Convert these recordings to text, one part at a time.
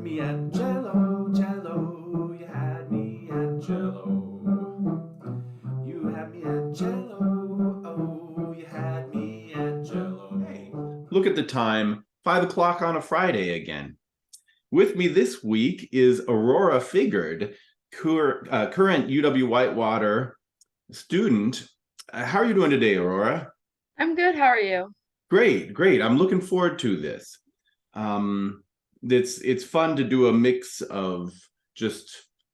me at Cello, Cello. You had me at Cello. You had me at Cello. Oh, you had me at Cello. Hey, look at the time, 5 o'clock on a Friday again. With me this week is Aurora Figard, current UW Whitewater student. How are you doing today, Aurora? I'm good. How are you? Great, great. I'm looking forward to this. Um, it's fun to do a mix of just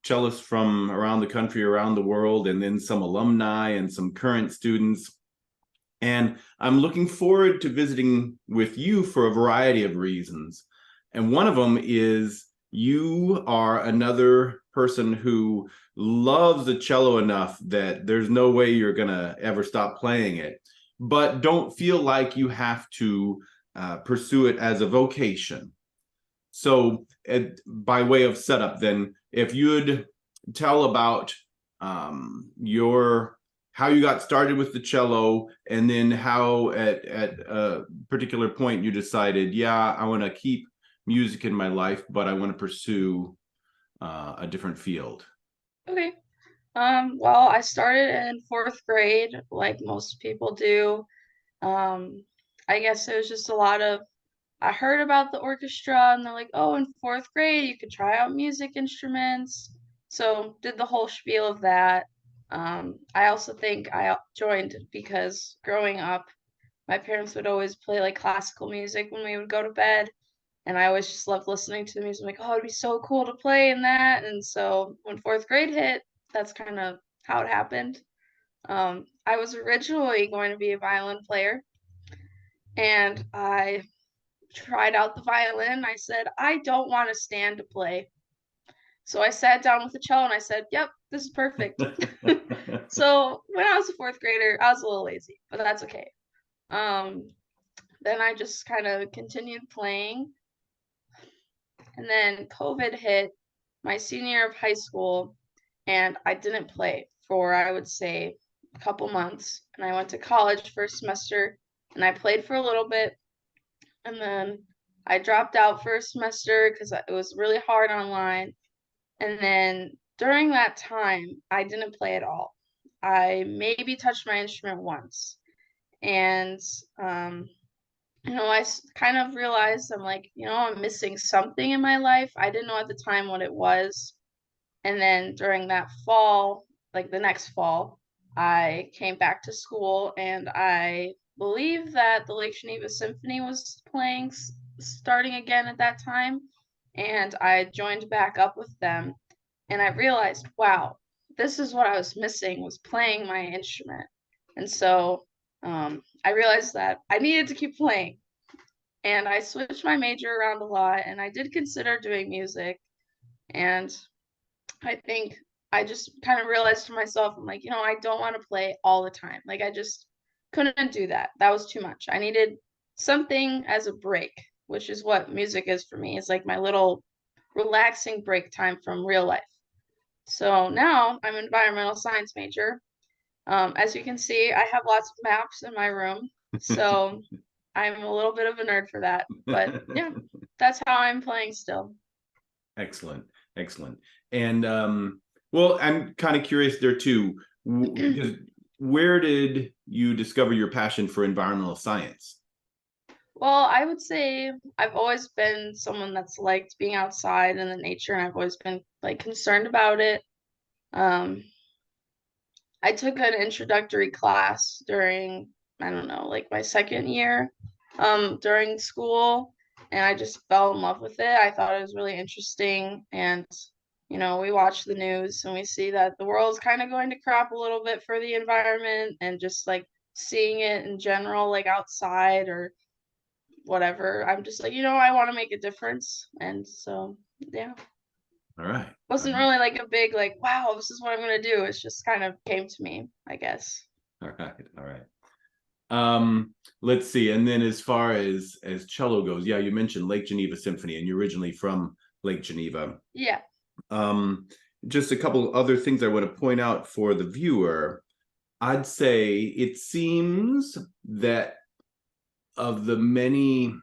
cellists from around the country, around the world, and then some alumni and some current students. And I'm looking forward to visiting with you for a variety of reasons. And one of them is you are another person who loves the cello enough that there's no way you're going to ever stop playing it, but don't feel like you have to pursue it as a vocation. So, by way of setup, then, if you'd tell about your how you got started with the cello, and then how at a particular point you decided, yeah, I want to keep music in my life, but I want to pursue a different field. Okay. Well, I started in fourth grade, like most people do. Um, I guess it was just a lot of, I heard about the orchestra and they're like, oh, in fourth grade, you could try out music instruments. So did the whole spiel of that. I also think I joined because growing up, my parents would always play like classical music when we would go to bed. And I always just loved listening to the music. I'm like, oh, it'd be so cool to play in that. And so when fourth grade hit, that's kind of how it happened. I was originally going to be a violin player, and I tried out the violin. I said, I don't want to stand to play. So I sat down with the cello and I said, yep, this is perfect. So when I was a fourth grader, I was a little lazy, but that's okay. Um, then I just kind of continued playing. And then COVID hit my senior year of high school, and I didn't play for, I would say, a couple months. And I went to college for a semester, and I played for a little bit. And then I dropped out for a semester because it was really hard online. And then during that time, I didn't play at all. I maybe touched my instrument once. And I kind of realized I'm like, I'm missing something in my life. I didn't know at the time what it was. And then during that fall, like the next fall, I came back to school and I believe that the Lake Geneva Symphony was playing, starting again at that time. And I joined back up with them. And I realized, wow, this is what I was missing, was playing my instrument. And so I realized that I needed to keep playing. And I switched my major around a lot, and I did consider doing music. And I think I just kind of realized to myself, I'm like, I don't want to play all the time. Like, I just couldn't do that. That was too much. I needed something as a break, which is what music is for me. It's like my little relaxing break time from real life. So now I'm an environmental science major. As you can see, I have lots of maps in my room. So I'm a little bit of a nerd for that. But yeah, that's how I'm playing still. Excellent, excellent. And well, I'm kind of curious there too, because where did you discover your passion for environmental science? Well, I would say I've always been someone that's liked being outside in the nature, and I've always been like concerned about it. Um, I took an introductory class during, I don't know, like my second year, during school, and I just fell in love with it. I thought it was really interesting, and we watch the news and we see that the world's kind of going to crap a little bit for the environment, and just like seeing it in general, like outside or whatever. I'm just like, I want to make a difference. And so, yeah, All right. wasn't really like a big, like, wow, this is what I'm going to do. It's just kind of came to me, I guess. All right. All right. Let's see. And then as far as cello goes, yeah, you mentioned Lake Geneva Symphony, and you're originally from Lake Geneva. Yeah. Um, just a couple other things I want to point out for the viewer. I'd say it seems that of the many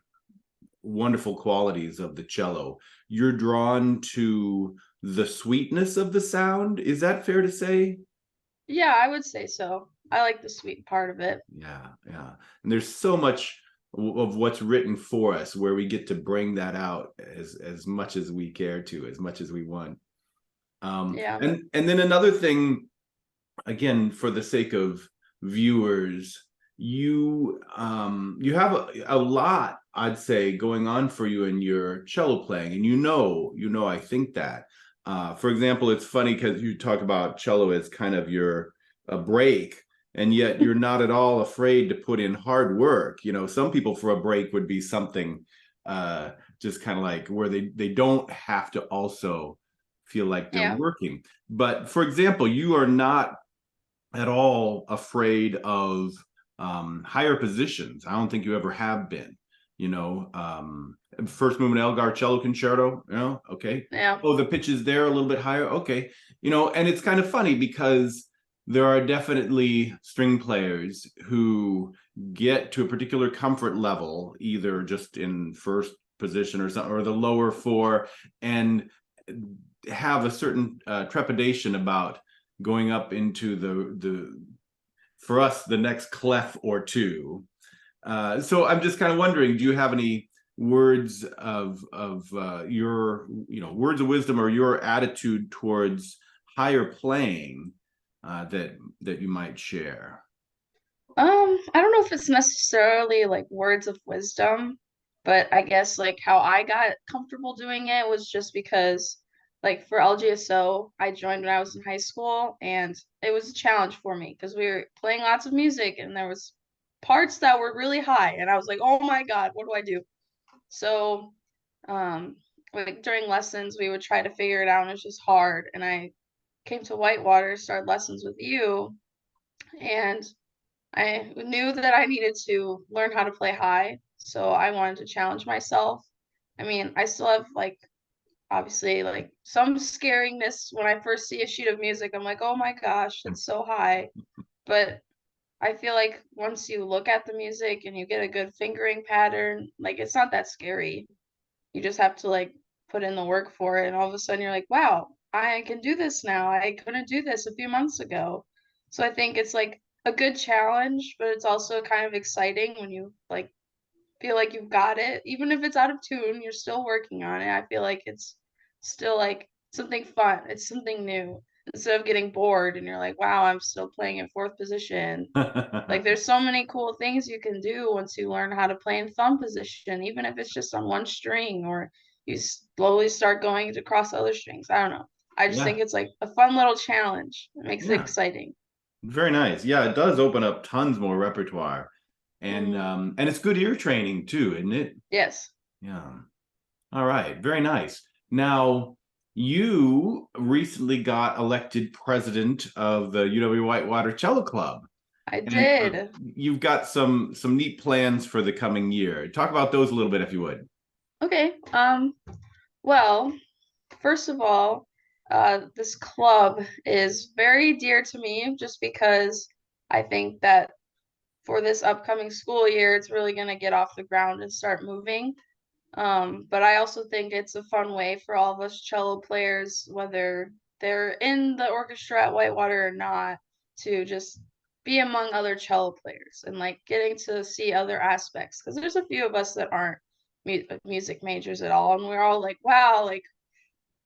wonderful qualities of the cello. You're drawn to the sweetness of the sound. Is that fair to say? Yeah, I would say so. I like the sweet part of it. Yeah, yeah. And there's so much of what's written for us where we get to bring that out as much as we care to, as much as we want. Yeah. And then another thing, again, for the sake of viewers, you have a lot, I'd say, going on for you in your cello playing, and I think that. For example, it's funny because you talk about cello as kind of your a break, and yet you're not at all afraid to put in hard work. Some people for a break would be something just kind of like where they don't have to also feel like they're Yeah. working. But for example, you are not at all afraid of higher positions. I don't think you ever have been. First movement Elgar cello concerto. Okay. Yeah. Oh, the pitch is there a little bit higher. Okay. And it's kind of funny because there are definitely string players who get to a particular comfort level, either just in first position or something, or the lower four, and have a certain trepidation about going up into the for us the next clef or two. So I'm just kind of wondering, do you have any words of your words of wisdom or your attitude towards higher playing that you might share? I don't know if it's necessarily like words of wisdom, but I guess like how I got comfortable doing it was just because like for LGSO, I joined when I was in high school and it was a challenge for me because we were playing lots of music and there was parts that were really high and I was like, "Oh my God, what do I do?" So, um like during lessons, we would try to figure it out and it's just hard and I came to Whitewater, started lessons with you and I knew that I needed to learn how to play high, so I wanted to challenge myself. I mean, I still have like obviously like some scariness when I first see a sheet of music. I'm like, "Oh my gosh, it's so high." But I feel like once you look at the music and you get a good fingering pattern, like it's not that scary. You just have to like put in the work for it and all of a sudden you're like, "Wow, I can do this now. I couldn't do this a few months ago." So I think it's like a good challenge, but it's also kind of exciting when you like feel like you've got it. Even if it's out of tune, you're still working on it. I feel like it's still like something fun. It's something new. Instead of getting bored and you're like, "Wow, I'm still playing in fourth position." Like there's so many cool things you can do once you learn how to play in thumb position, even if it's just on one string or you slowly start going across other strings. I don't know. I just think Yeah, it's like a fun little challenge. It makes it yeah, exciting. very nice. Yeah, it does open up tons more repertoire, and Mm, and it's good ear training too, isn't it? yes, Yeah. All right, very nice. Now, you recently got elected president of the UW Whitewater Cello Club, I and did. you've got some neat plans for the coming year. Talk about those a little bit, if you would. Okay. Well, first of all, this club is very dear to me just because I think that for this upcoming school year, it's really going to get off the ground and start moving. But I also think it's a fun way for all of us cello players, whether they're in the orchestra at Whitewater or not, to just be among other cello players and like getting to see other aspects. Because there's a few of us that aren't music majors at all, and we're all like, wow, like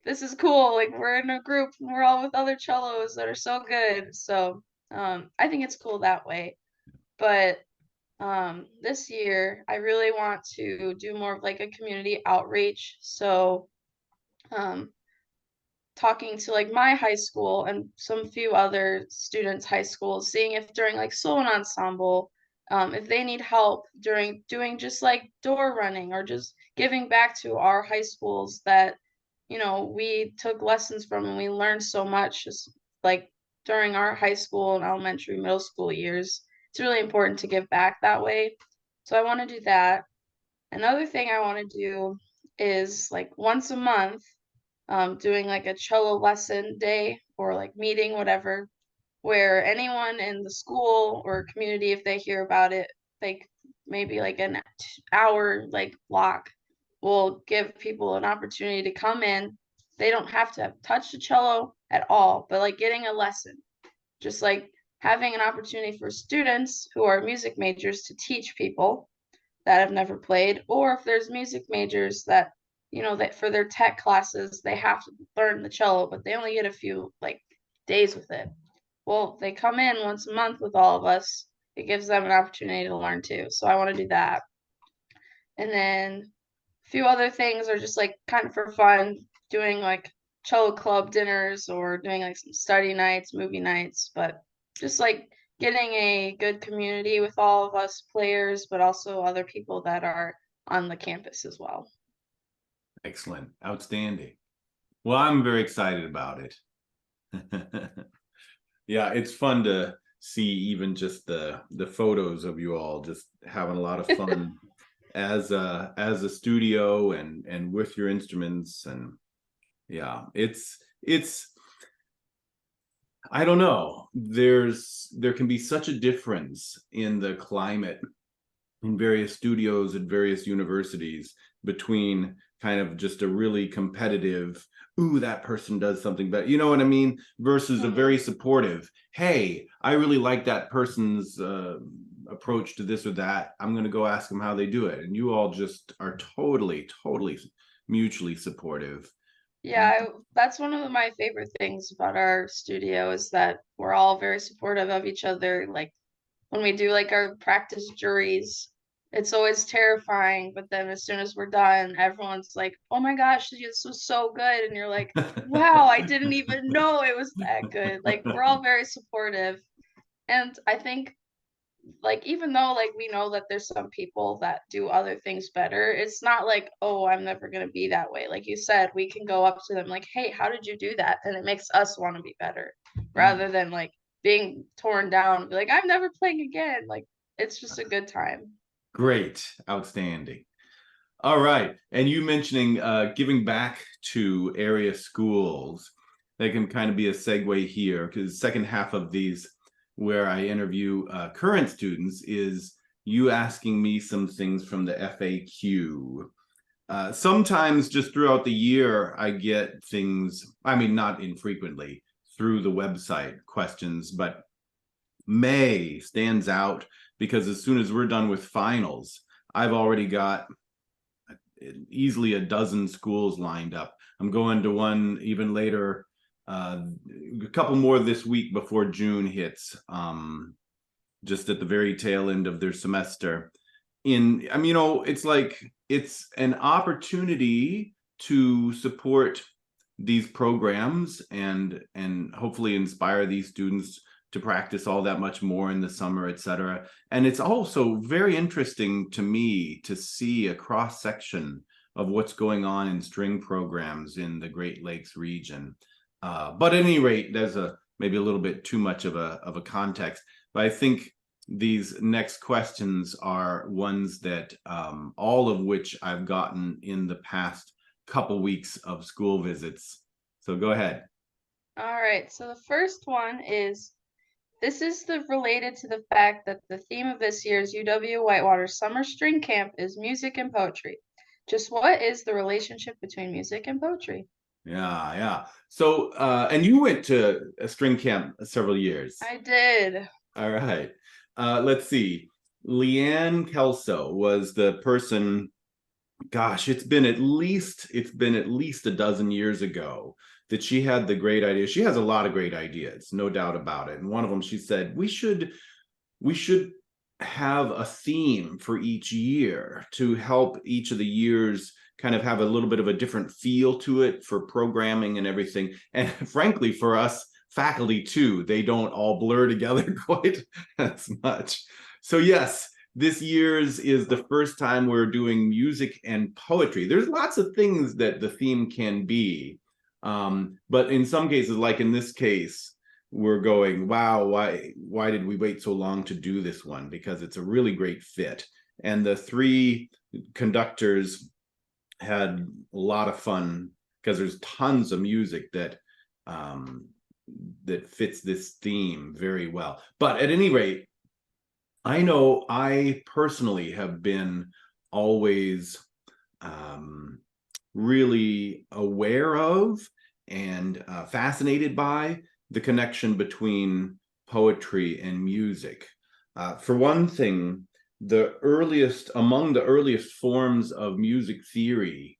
this is cool. Like we're in a group and we're all with other cellos that are so good. So I think it's cool that way. But this year I really want to do more of like a community outreach. So um talking to like my high school and some few other students' high schools, seeing if during like solo and ensemble, if they need help during doing just like door running or just giving back to our high schools that, we took lessons from and we learned so much just like during our high school and elementary, middle school years. It's really important to give back that way. So I want to do that. Another thing I want to do is like once a month doing like a cello lesson day or like meeting, whatever, where anyone in the school or community, if they hear about it, like maybe like an hour like block, we'll give people an opportunity to come in. They don't have to have touched the cello at all, but like getting a lesson, just like having an opportunity for students who are music majors to teach people that have never played, or if there's music majors that, you know, that for their tech classes they have to learn the cello, but they only get a few like days with it. Well, they come in once a month with all of us. It gives them an opportunity to learn too. So I want to do that. And then a few other things are just like kind of for fun, doing like cello club dinners or doing like some study nights, movie nights, but just like getting a good community with all of us players, but also other people that are on the campus as well. Excellent. Outstanding. Well, I'm very excited about it. Yeah, it's fun to see even just the photos of you all just having a lot of fun as a studio and with your instruments. And yeah, it's I don't know, there can be such a difference in the climate in various studios at various universities between kind of just a really competitive, ooh, that person does something better, you know what I mean, versus a very supportive, hey, I really like that person's approach to this or that, I'm going to go ask them how they do it. And you all just are totally mutually supportive. Yeah, that's one of my favorite things about our studio is that we're all very supportive of each other. Like when we do like our practice juries, it's always terrifying, but then as soon as we're done, everyone's like, "Oh my gosh, this was so good." And you're like, "Wow, I didn't even know it was that good." Like we're all very supportive. And I think like even though like we know that there's some people that do other things better, it's not like, oh, I'm never going to be that way. Like you said, we can go up to them like, hey, how did you do that? And it makes us want to be better rather than like being torn down and be like, I'm never playing again. Like it's just a good time. Great. Outstanding. All right. And you mentioning giving back to area schools, that can kind of be a segue here, because the second half of these where I interview current students is you asking me some things from the FAQ. Sometimes just throughout the year, I get things, I mean, not infrequently through the website questions, but May stands out because as soon as we're done with finals, I've already got easily a dozen schools lined up. I'm going to one even later, a couple more this week before June hits, just at the very tail end of their semester. I mean, you know, it's like it's an opportunity to support these programs and hopefully inspire these students to practice all that much more in the summer, etc. And it's also very interesting to me to see a cross section of what's going on in string programs in the Great Lakes region. But at any rate, there's maybe a little bit too much of a context. But I think these next questions are ones that all of which I've gotten in the past couple weeks of school visits. So go ahead. All right. So the first one is this is related to the fact that the theme of this year's UW Whitewater Summer String Camp is music and poetry. Just what is the relationship between music and poetry? Yeah. So, and you went to a string camp several years. I did. All right. Let's see. Leanne Kelso was the person, gosh, it's been at least a dozen years ago that she had the great idea. She has a lot of great ideas, no doubt about it. And one of them, she said, we should have a theme for each year to help each of the years kind of have a little bit of a different feel to it for programming and everything. And frankly, for us faculty too, they don't all blur together quite as much. So yes, this year's is the first time we're doing music and poetry. There's lots of things that the theme can be. But in some cases, like in this case, we're going, wow, why did we wait so long to do this one? Because it's a really great fit. And the three conductors had a lot of fun because there's tons of music that that fits this theme very well. But at any rate, I know I personally have been always really aware of and fascinated by the connection between poetry and music. For one thing, among the earliest forms of music theory,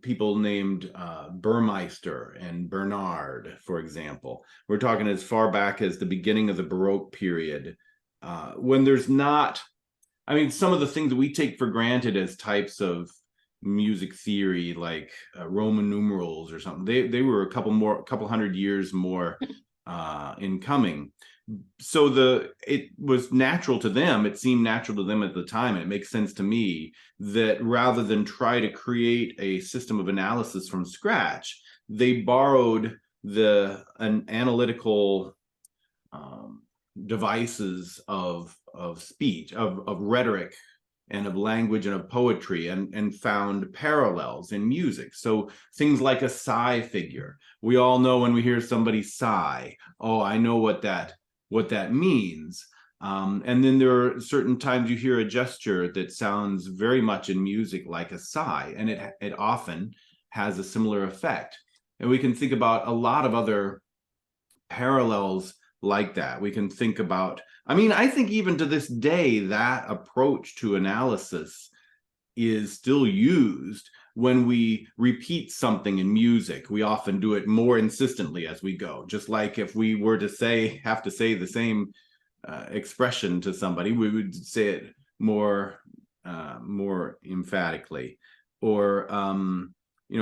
people named Burmeister and Bernard, for example. We're talking as far back as the beginning of the Baroque period, when there's not, I mean, some of the things that we take for granted as types of music theory, like Roman numerals or something, they were a couple hundred years more in coming. So it was natural to them, it seemed natural to them at the time, and it makes sense to me that rather than try to create a system of analysis from scratch, they borrowed an analytical devices of speech, of rhetoric, and of language, and of poetry, and found parallels in music. So things like a sigh figure. We all know when we hear somebody sigh, oh, I know what that means. And then there are certain times you hear a gesture that sounds very much in music like a sigh, and it often has a similar effect. And we can think about a lot of other parallels like that. We can think about, I mean, I think even to this day, that approach to analysis is still used when we repeat something in music. We often do it more insistently as we go. Just like if we were to have to say the same expression to somebody, we would say it more emphatically. Or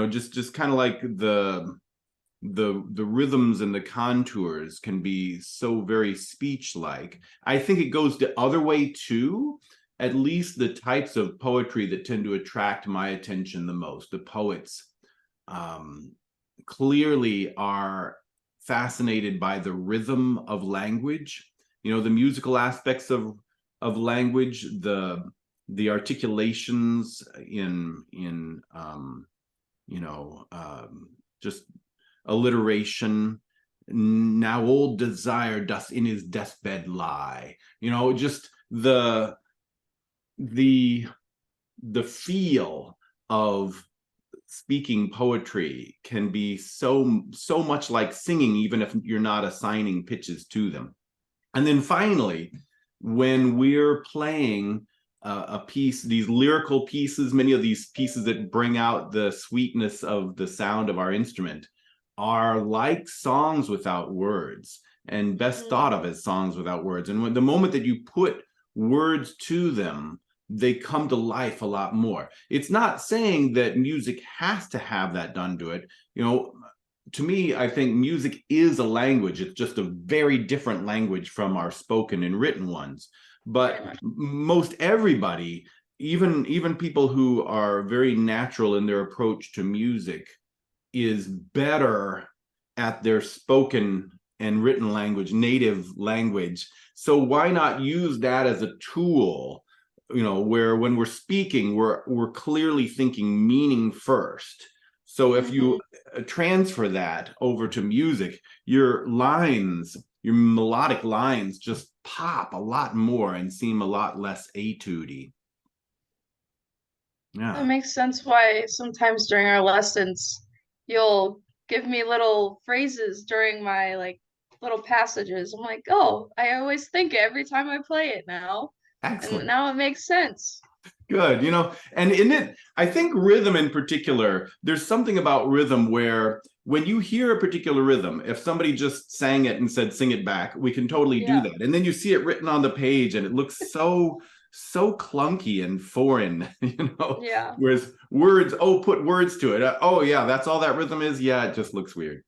just kind of like the rhythms and the contours can be so very speech-like. I think it goes the other way too. At least the types of poetry that tend to attract my attention the most, the poets, clearly are fascinated by the rhythm of language, the musical aspects of language, the articulations in just alliteration. Now old desire doth in his deathbed lie. Just the feel of speaking poetry can be so much like singing, even if you're not assigning pitches to them. And then finally, when we're playing a piece, these lyrical pieces, many of these pieces that bring out the sweetness of the sound of our instrument are like songs without words, and best thought of as songs without words. And when the moment that you put words to them, they come to life a lot more. It's not saying that music has to have that done to it. To me, I think music is a language. It's just a very different language from our spoken and written ones. But most everybody, even people who are very natural in their approach to music, is better at their spoken and written language, native language. So why not use that as a tool, where when we're speaking, we're clearly thinking meaning first. So if you transfer that over to music, your melodic lines just pop a lot more and seem a lot less etude-y. Yeah. That makes sense why sometimes during our lessons, you'll give me little phrases during my little passages. I'm like, oh, I always think it every time I play it now. Excellent. And now it makes sense. Good, and in it, I think rhythm in particular, there's something about rhythm where when you hear a particular rhythm, if somebody just sang it and said, sing it back, we can totally do that. And then you see it written on the page and it looks so clunky and foreign, Yeah. Whereas words, put words to it. Oh yeah, that's all that rhythm is. Yeah, it just looks weird.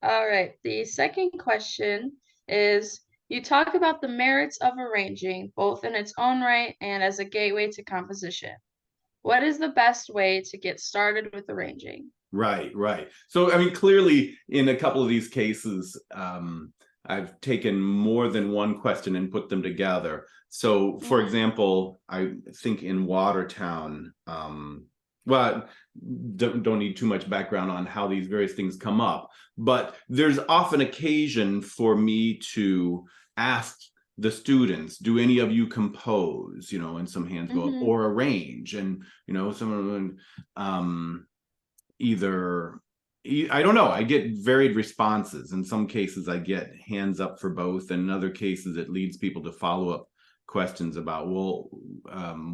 All right. The second question is, you talk about the merits of arranging, both in its own right and as a gateway to composition. What is the best way to get started with arranging? Right. So, I mean, clearly in a couple of these cases, I've taken more than one question and put them together. So, for example, I think in Watertown, well, don't need too much background on how these various things come up, but there's often occasion for me to ask the students, do any of you compose? And some hands go up, Mm-hmm. or arrange. And some of them either, I don't know, I get varied responses. In some cases I get hands up for both, and in other cases it leads people to follow up questions about, well,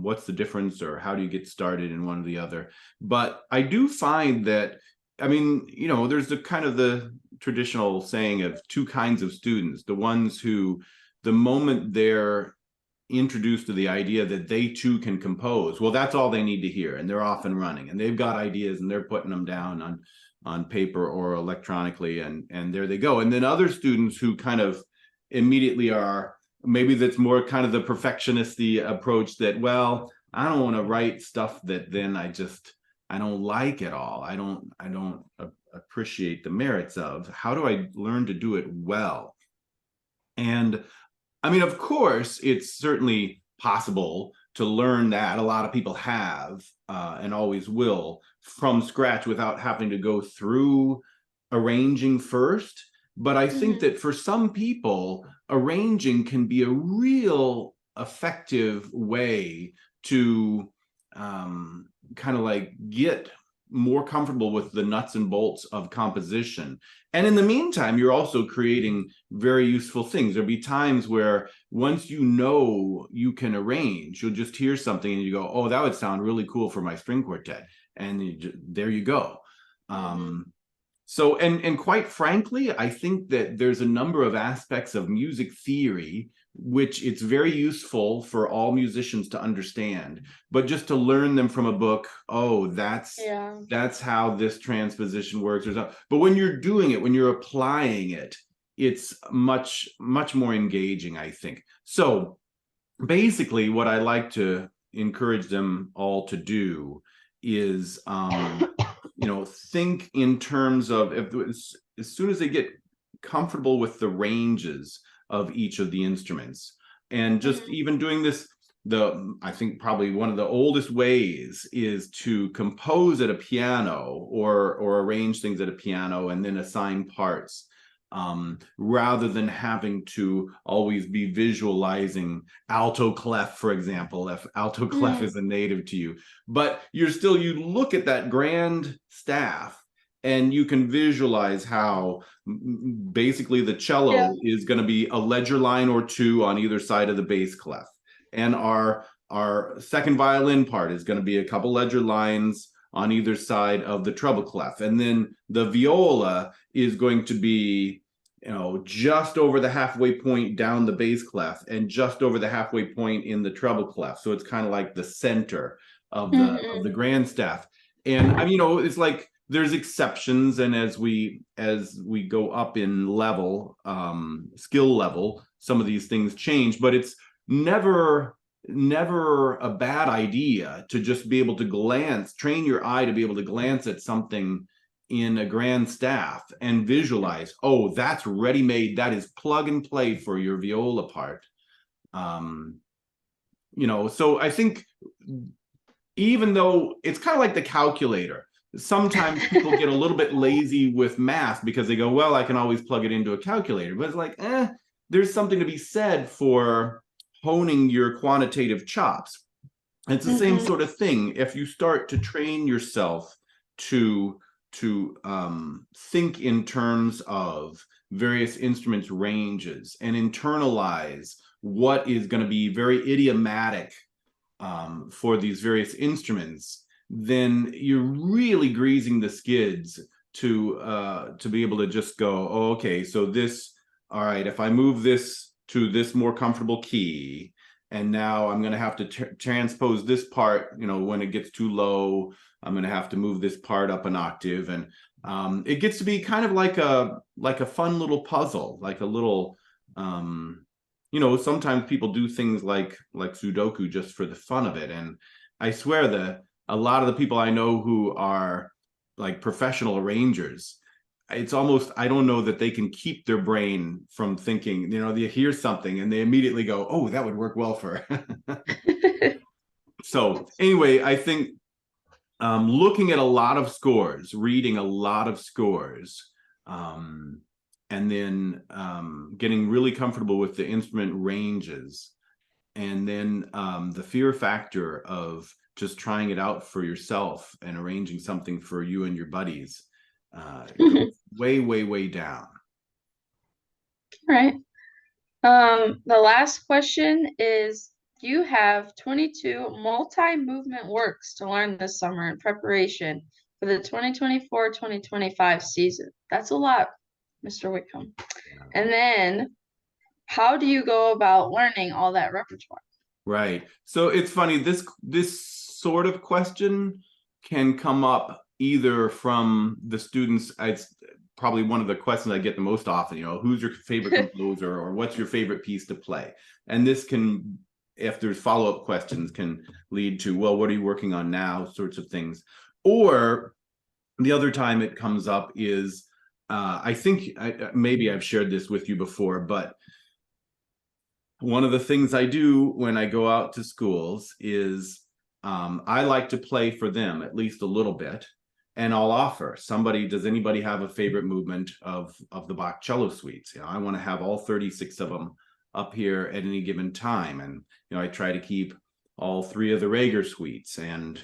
what's the difference, or how do you get started in one or the other. But I do find that, there's the kind of the traditional saying of two kinds of students: the ones who, the moment they're introduced to the idea that they too can compose, well, that's all they need to hear, and they're off and running, and they've got ideas, and they're putting them down on paper or electronically, and there they go. And then other students who kind of immediately are, maybe that's more kind of the perfectionisty approach, that, well, I don't want to write stuff that then I don't like at all. I don't appreciate the merits of. How do I learn to do it well? And of course, it's certainly possible to learn that. A lot of people have, and always will, from scratch, without having to go through arranging first. But I think that for some people, arranging can be a real effective way to kind of like get more comfortable with the nuts and bolts of composition. And in the meantime, you're also creating very useful things. There'll be times where, once you can arrange, you'll just hear something and you go, oh, that would sound really cool for my string quartet. And there you go. So, and quite frankly, I think that there's a number of aspects of music theory which it's very useful for all musicians to understand, but just to learn them from a book, oh, that's how this transposition works, or something. But when you're doing it, when you're applying it, it's much, much more engaging, I think. So basically, what I like to encourage them all to do is think in terms of, as soon as they get comfortable with the ranges of each of the instruments, and just even doing this, I think probably one of the oldest ways is to compose at a piano, or arrange things at a piano and then assign parts, rather than having to always be visualizing alto clef, for example, if alto clef is a native to you. But you look at that grand staff, and you can visualize how basically the cello is going to be a ledger line or two on either side of the bass clef. And our second violin part is going to be a couple ledger lines on either side of the treble clef. And then the viola is going to be, just over the halfway point down the bass clef, and just over the halfway point in the treble clef. So it's kind of like the center of the grand staff. And it's like, there's exceptions, and as we go up in level, skill level, some of these things change. But it's never a bad idea to just be able to train your eye to be able to glance at something in a grand staff and visualize, oh, that's ready-made, that is plug and play for your viola part. So I think, even though it's kind of like the calculator, sometimes people get a little bit lazy with math because they go, well, I can always plug it into a calculator. But it's like, there's something to be said for honing your quantitative chops. It's the same sort of thing. If you start to train yourself to think in terms of various instruments' ranges, and internalize what is going to be very idiomatic for these various instruments, then you're really greasing the skids to be able to just go, oh, okay, so this, all right, if I move this to this more comfortable key, and now I'm going to have to transpose this part, when it gets too low, I'm going to have to move this part up an octave. And it gets to be kind of like a fun little puzzle, like a little, sometimes people do things like Sudoku just for the fun of it. And I swear that a lot of the people I know who are like professional arrangers, it's almost, I don't know that they can keep their brain from thinking, they hear something and they immediately go, oh, that would work well for. So anyway, I think looking at a lot of scores, reading a lot of scores, and then getting really comfortable with the instrument ranges, and then the fear factor of just trying it out for yourself and arranging something for you and your buddies goes way, way, way down. All right. The last question is, you have 22 multi-movement works to learn this summer in preparation for the 2024-2025 season. That's a lot, Mr. Whitcomb. Yeah. And then, how do you go about learning all that repertoire? Right. So it's funny, this sort of question can come up either from the students. It's probably one of the questions I get the most often, who's your favorite composer, or what's your favorite piece to play? And this can, if there's follow-up questions, can lead to, well, what are you working on now, sorts of things. Or the other time it comes up is, I think maybe I've shared this with you before, but one of the things I do when I go out to schools is I like to play for them at least a little bit, and I'll offer somebody, does anybody have a favorite movement of the Bach cello suites? I want to have all 36 of them up here at any given time. And, I try to keep all 3 of the Rager suites and,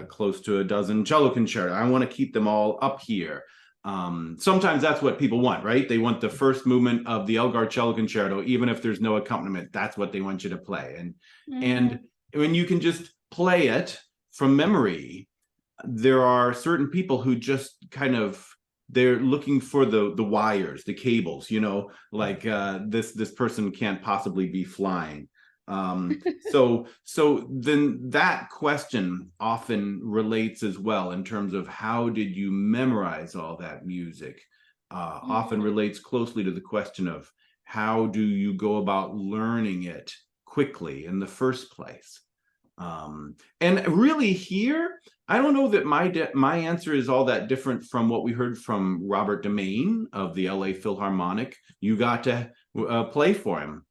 close to a dozen cello concerti. I want to keep them all up here. Sometimes that's what people want, right? They want the first movement of the Elgar cello concerto, even if there's no accompaniment. That's what they want you to play. And when you can just play it from memory, there are certain people who just kind of, they're looking for the wires, the cables, like this person can't possibly be flying. So then that question often relates as well in terms of how did you memorize all that music, often relates closely to the question of how do you go about learning it quickly in the first place. And really here, I don't know that my answer is all that different from what we heard from Robert Demain of the LA Philharmonic. You got to play for him.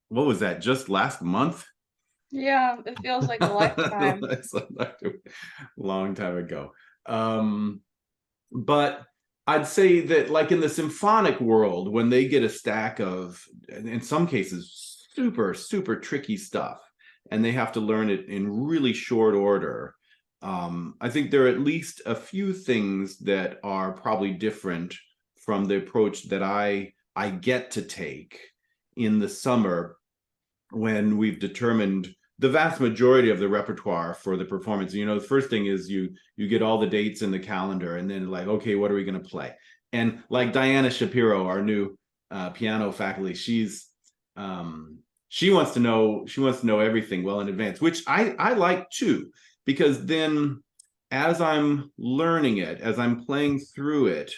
What was that, just last month? Yeah, it feels like a lifetime. It's like a long time ago. But I'd say that, like in the symphonic world, when they get a stack of, in some cases, super, super tricky stuff, and they have to learn it in really short order, I think there are at least a few things that are probably different from the approach that I get to take in the summer, when we've determined the vast majority of the repertoire for the performance. The first thing is you get all the dates in the calendar, and then like, okay, what are we going to play? And like Diana Shapiro, our new piano faculty, she wants to know everything well in advance, which I like too, because then as I'm learning it, as I'm playing through it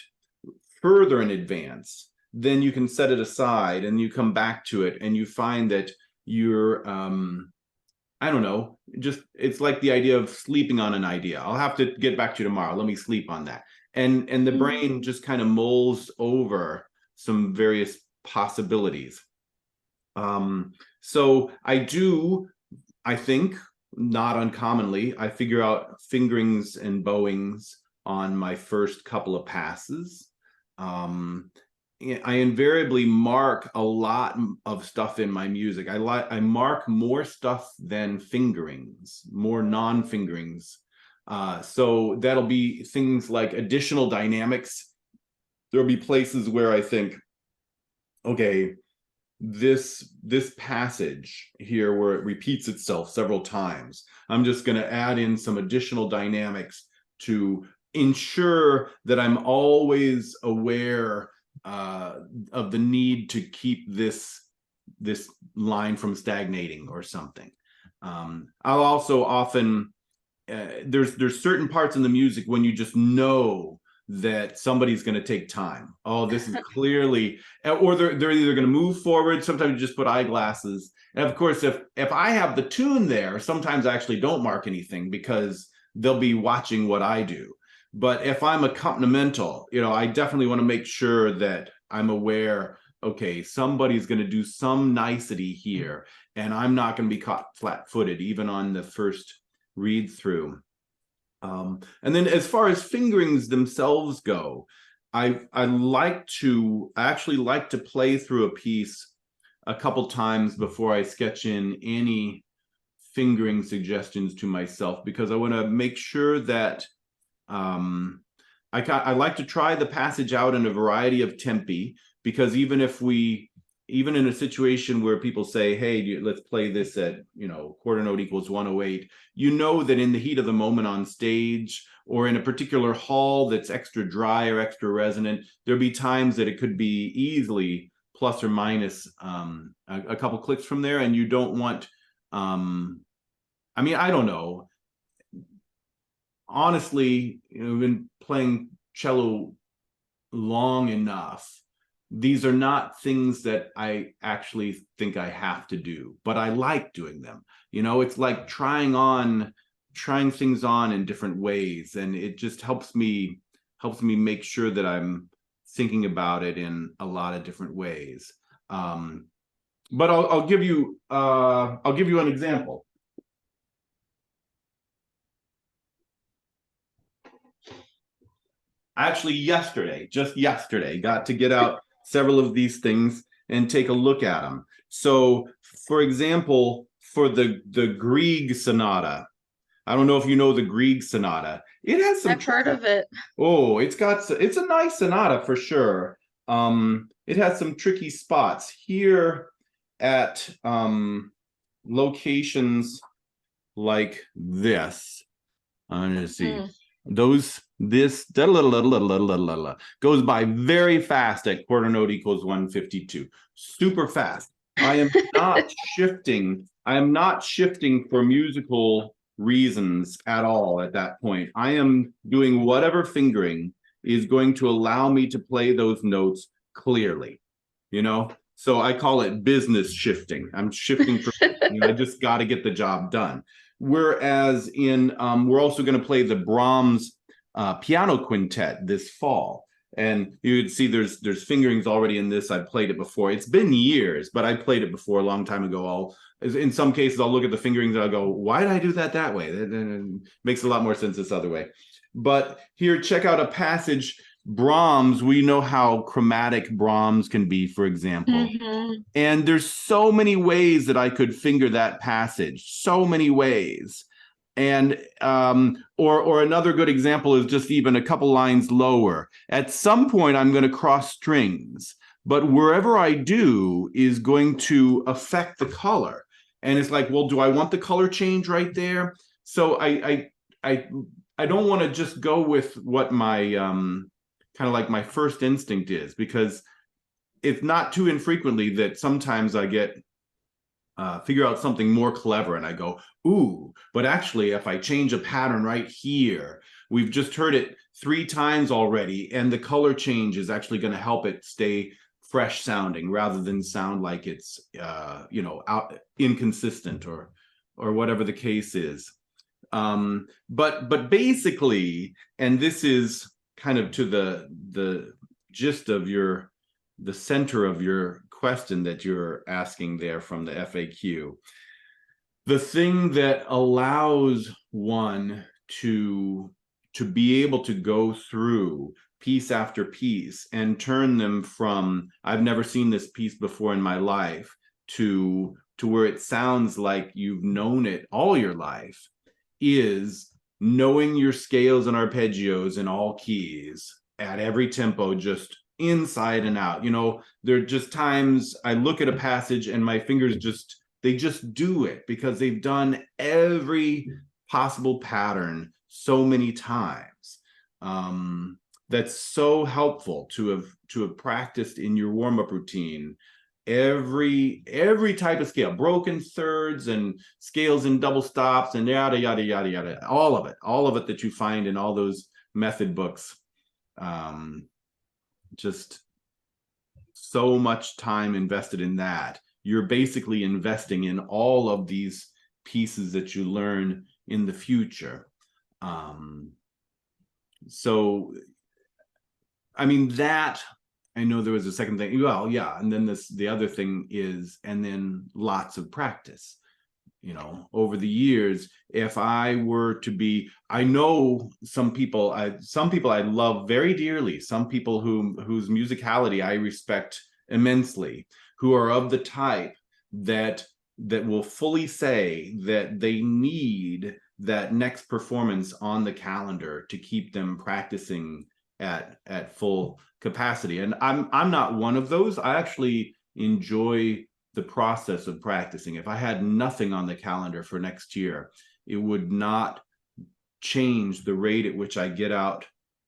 further in advance, then you can set it aside and you come back to it and you find that you're I don't know, just, it's like the idea of sleeping on an idea. I'll have to get back to you tomorrow, let me sleep on that. And the brain just kind of mulls over some various possibilities. So I think not uncommonly, I figure out fingerings and bowings on my first couple of passes. I invariably mark a lot of stuff in my music. I mark more stuff than fingerings, more non-fingerings. So that'll be things like additional dynamics. There'll be places where I think, okay, this passage here where it repeats itself several times, I'm just going to add in some additional dynamics to ensure that I'm always aware of the need to keep this line from stagnating or something. I'll also often there's certain parts in the music when you just know that somebody's going to take time. Oh, this is clearly, or they're either going to move forward. Sometimes you just put eyeglasses. And of course, if I have the tune there, sometimes I actually don't mark anything because they'll be watching what I do. But if I'm accompanimental, I definitely want to make sure that I'm aware, okay, somebody's going to do some nicety here, and I'm not going to be caught flat-footed, even on the first read through. And then as far as fingerings themselves go, I actually like to play through a piece a couple times before I sketch in any fingering suggestions to myself, because I want to make sure that I like to try the passage out in a variety of tempi, because even in a situation where people say, hey, let's play this at, quarter note equals 108, that in the heat of the moment on stage or in a particular hall that's extra dry or extra resonant, there'll be times that it could be easily plus or minus a couple clicks from there, and you don't want, I don't know. Honestly, I've been playing cello long enough. These are not things that I actually think I have to do, but I like doing them. It's like trying things on in different ways, and it just helps me make sure that I'm thinking about it in a lot of different ways. But I'll give you an example. Actually, just yesterday, got to get out several of these things and take a look at them. So, for example, for the Grieg Sonata, I don't know if you know the Grieg Sonata. It has some. I've heard of it. Oh, it's a nice sonata for sure. It has some tricky spots here at locations like this. I'm gonna see. This goes by very fast at quarter note equals 152. Super fast. I am not shifting for musical reasons at all at that point. I am doing whatever fingering is going to allow me to play those notes clearly. So I call it business shifting. I'm shifting for I just got to get the job done. Whereas we're also going to play the Brahms piano quintet this fall, and you would see there's fingerings already in this. I've played it before. It's been years, but I played it before a long time ago. In some cases, I'll look at the fingerings and I'll go, why did I do that way? It makes a lot more sense this other way. But here, check out a passage. Brahms, we know how chromatic Brahms can be, for example. And there's so many ways that I could finger that passage, so many ways. And or another good example is just even a couple lines lower. At some point, I'm going to cross strings, but wherever I do is going to affect the color. And it's like, well, do I want the color change right there? So I don't want to just go with what my kind of like my first instinct is, because it's not too infrequently that sometimes I get figure out something more clever and I go, ooh, but actually if I change a pattern right here, we've just heard it 3 times already, and the color change is actually going to help it stay fresh sounding rather than sound like it's out inconsistent or whatever the case is. But basically, and this is kind of to the gist of the center of your question that you're asking there from the FAQ, the thing that allows one to be able to go through piece after piece and turn them from I've never seen this piece before in my life to where it sounds like you've known it all your life is knowing your scales and arpeggios in all keys at every tempo, just inside and out. There are just times I look at a passage and my fingers just do it because they've done every possible pattern so many times. That's so helpful to have practiced in your warm-up routine every type of scale, broken thirds and scales and double stops and yada yada yada yada, all of it that you find in all those method books. Just so much time invested in that. You're basically investing in all of these pieces that you learn in the future. So that, I know there was a second thing. Well, yeah. And then the other thing is, and then lots of practice. over the years, if I were to be, I know some people I love very dearly, some people whose musicality I respect immensely, who are of the type that will fully say that they need that next performance on the calendar to keep them practicing at full capacity. And I'm not one of those. I actually enjoy the process of practicing. If I had nothing on the calendar for next year, it would not change the rate at which I get out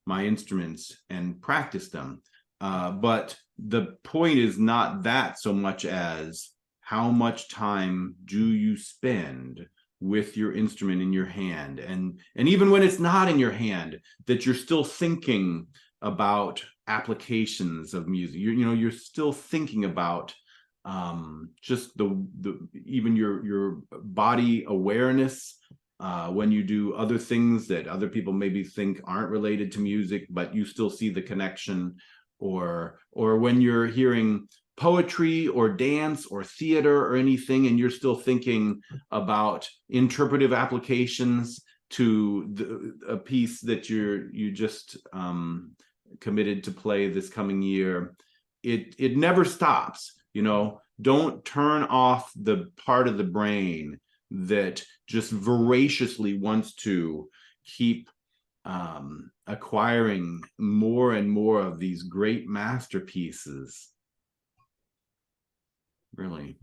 my instruments and practice them. But the point is not that so much as how much time do you spend with your instrument in your hand, and even when it's not in your hand, that you're still thinking about applications of music. You're still thinking about just the even your body awareness when you do other things that other people maybe think aren't related to music, but you still see the connection, or when you're hearing poetry or dance or theater or anything, and you're still thinking about interpretive applications to a piece that you just committed to play this coming year. It never stops. Don't turn off the part of the brain that just voraciously wants to keep acquiring more and more of these great masterpieces. Really.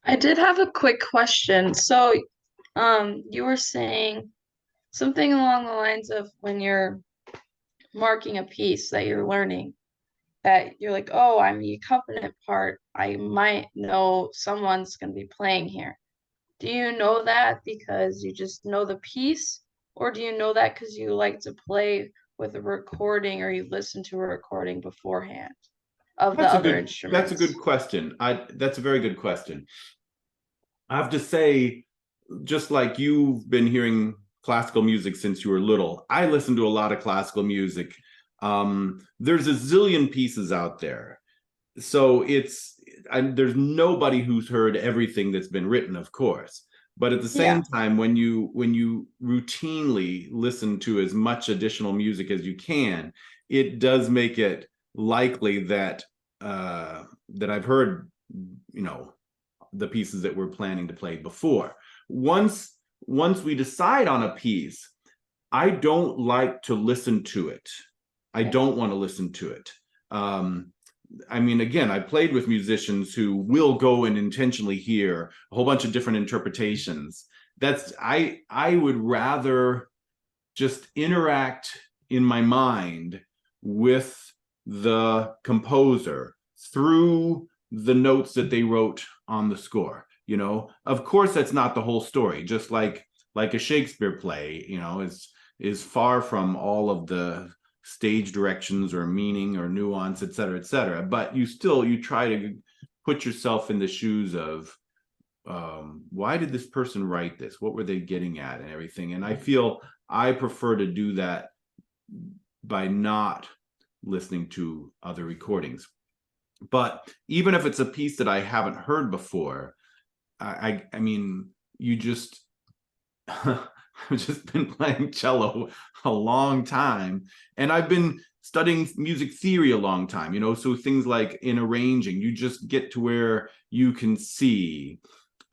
I did have a quick question. So, you were saying something along the lines of when you're marking a piece that you're learning, that you're like, oh, I'm the accompaniment part. I might know someone's going to be playing here. Do you know that because you just know the piece, or do you know that because you like to play with a recording, or you listen to a recording beforehand of the other That's a instruments? good question. That's a very good question. I have to say, just like you've been hearing classical music since you were little, I listen to a lot of classical music. There's a zillion pieces out there. So there's nobody who's heard everything that's been written, of course. But at the same Yeah. time, when you routinely listen to as much additional music as you can, it does make it likely that that I've heard, the pieces that we're planning to play before. Once we decide on a piece, I don't like to listen to it. I don't want to listen to it. Again, I played with musicians who will go and intentionally hear a whole bunch of different interpretations. I would rather just interact in my mind with the composer through the notes that they wrote on the score. Of course, that's not the whole story. Just like a Shakespeare play, is far from all of the stage directions or meaning or nuance, et cetera, but you try to put yourself in the shoes of why did this person write this? What were they getting at and everything? And I feel I prefer to do that by not listening to other recordings. But even if it's a piece that I haven't heard before, you just I've just been playing cello a long time, and I've been studying music theory a long time, so things like in arranging, you just get to where you can see,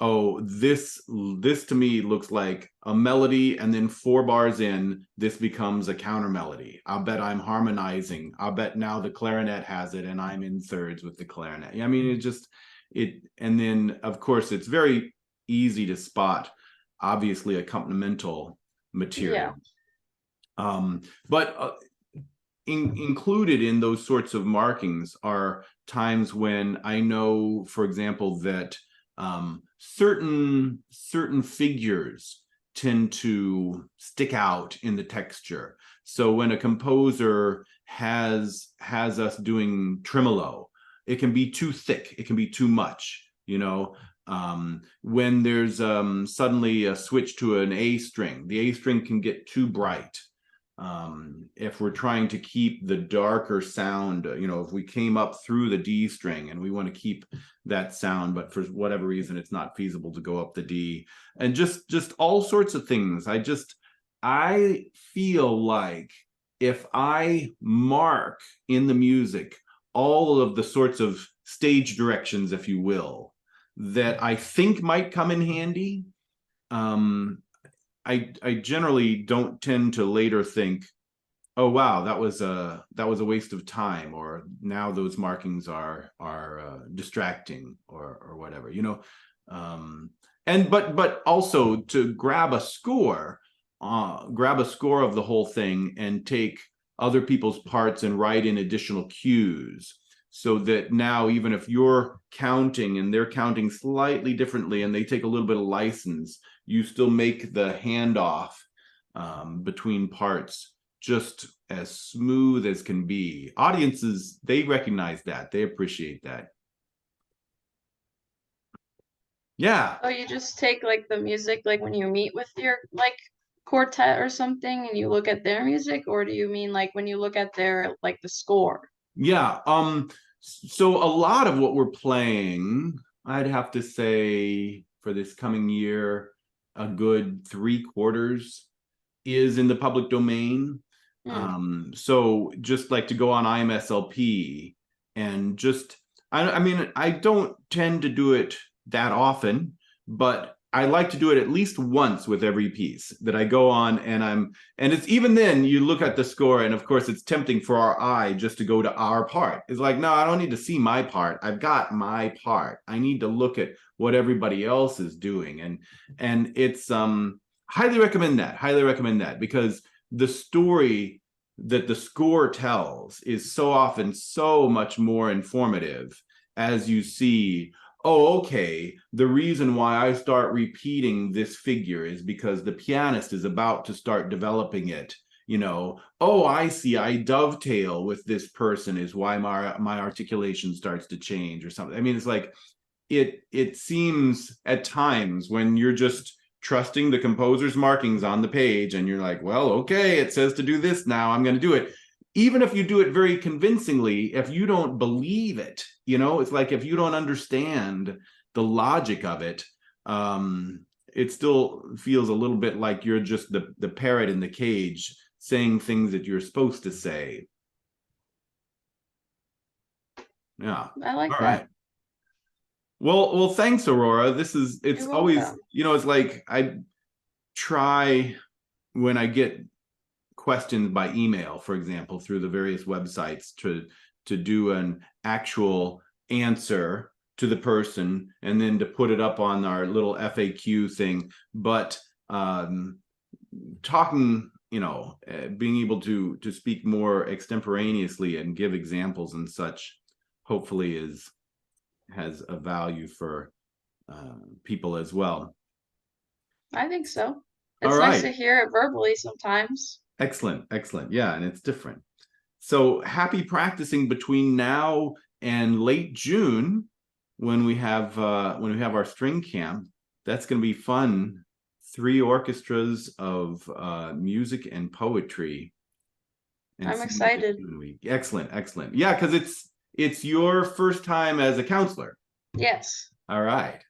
oh, this to me looks like a melody, and then 4 bars in, this becomes a counter melody. I'll bet I'm harmonizing. I'll bet now the clarinet has it, and I'm in thirds with the clarinet. And then of course it's very easy to spot, obviously, accompanimental material. But included in those sorts of markings are times when I know, for example, that certain figures tend to stick out in the texture. So when a composer has us doing tremolo, it can be too thick, it can be too much, when there's suddenly a switch to an A string, the A string can get too bright. If we're trying to keep the darker sound, if we came up through the D string and we want to keep that sound, but for whatever reason it's not feasible to go up the D, and just all sorts of things. I feel like if I mark in the music all of the sorts of stage directions, if you will, that I think might come in handy, I generally don't tend to later think, oh wow, that was a waste of time, or now those markings are distracting, or whatever, and but also to grab a score of the whole thing and take other people's parts and write in additional cues, so that now even if you're counting and they're counting slightly differently and they take a little bit of license, you still make the handoff between parts just as smooth as can be. Audiences, they recognize that, they appreciate that. Yeah. So you just take like the music, like when you meet with your like quartet or something and you look at their music, or do you mean like when you look at their like the score? Yeah. So a lot of what we're playing, I'd have to say for this coming year, a good 3/4 is in the public domain. So just like to go on IMSLP and just, I mean, I don't tend to do it that often, but I like to do it at least once with every piece that I go on, and it's even then you look at the score, and of course it's tempting for our eye just to go to our part. It's like, no, I don't need to see my part. I've got my part. I need to look at what everybody else is doing. And it's highly recommend that, because the story that the score tells is so often so much more informative, as you see, oh, okay, the reason why I start repeating this figure is because the pianist is about to start developing it. Oh, I see, I dovetail with this person is why my articulation starts to change or something. I mean, it's like it seems at times when you're just trusting the composer's markings on the page and you're like, well, okay, it says to do this now, I'm going to do it. Even if you do it very convincingly, if you don't believe it, it's like if you don't understand the logic of it, it still feels a little bit like you're just the parrot in the cage saying things that you're supposed to say. Yeah. I like All that. right. Well, thanks, Aurora. It's You're always, welcome. it's like I try, when I get questions by email, for example, through the various websites, to do an actual answer to the person and then to put it up on our little FAQ thing. But talking, being able to speak more extemporaneously and give examples and such, hopefully has a value for people as well. I think so. All It's nice to right. hear it verbally sometimes. Excellent. Yeah, and it's different. So happy practicing between now and late June, when we have our string camp. That's going to be fun. 3 orchestras of music and poetry. And I'm excited. week. Excellent. Yeah, because it's your first time as a counselor. Yes. All right.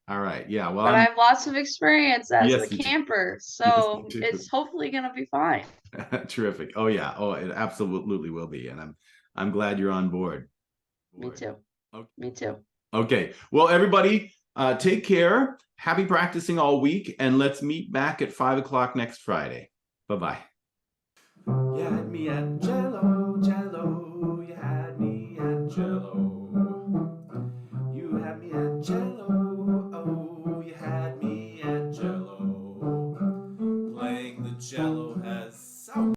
Yeah. Well, But I have lots of experience as the yes, you do. camper, Yes, you so do. it's hopefully gonna be fine. Terrific. Oh yeah. Oh, it absolutely will be, and I'm glad you're on board. Me too. Okay. Me too. Okay. Well, everybody, take care. Happy practicing all week, and let's meet back at 5 o'clock next Friday. Bye-bye. You had me at Cello, Cello. You had me at Cello. You had me at Cello. Oh, you had me at Cello. Playing the cello has so